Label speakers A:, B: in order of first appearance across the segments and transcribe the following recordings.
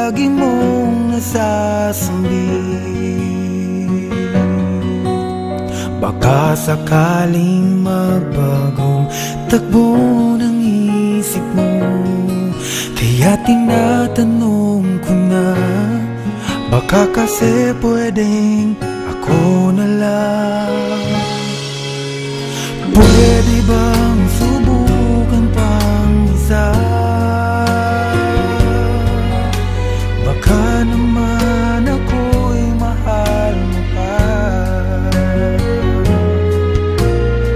A: lagi mong nasasambit. Baka sakaling magbagong takbo ng isip mo, kaya tinatanong ko na, baka kasi pwedeng ako na lang. Pwede bang subukan pang isa? Baka naman ako'y mahal mo pa.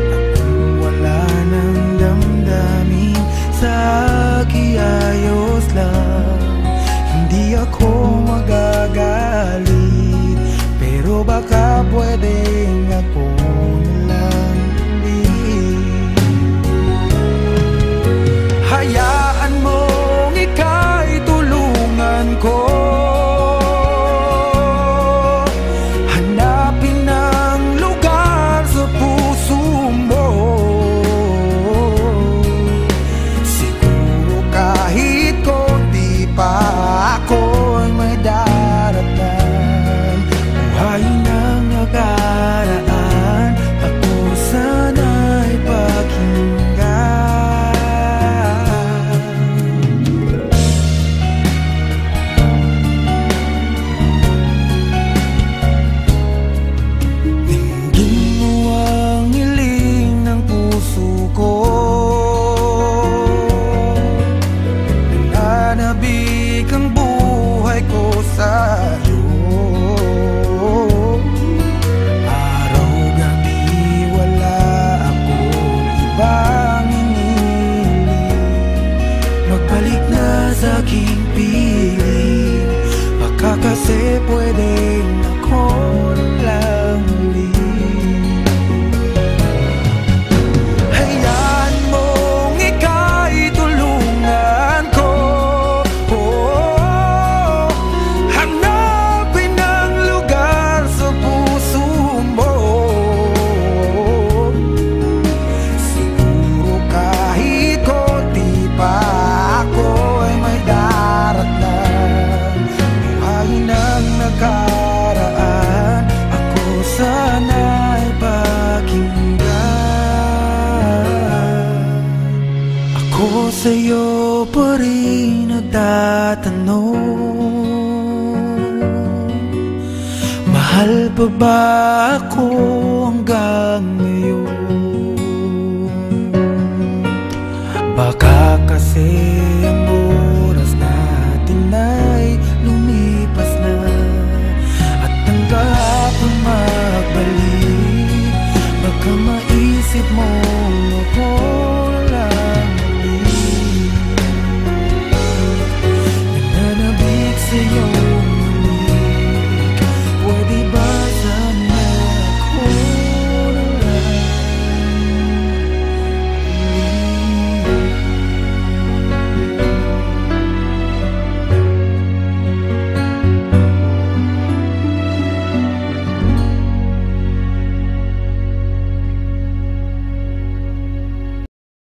A: At kung wala nang damdamin sa akin, ayos lang, hindi ako magagalit. Pero baka pwedeng ako na lang. Hayaan mong ika'y tulungan ko, hanapin ang lugar sa puso mo. Siguro kahit konti pa ako'y may daratan. Buhayin ang nakaraan, ako sana'y pakinggan. Kasi pwedeng ako lang ulit. Hayaan mong ika'y tulungan ko, hanapin ang lugar sa puso mo. Siguro kahit konti pa ako'y may daratan. Ang nakaraan, ako sana'y pakinggan. Ako sa'yo pa rin nagtatanong, mahal pa ba ako hanggang ngayon? Baka kasi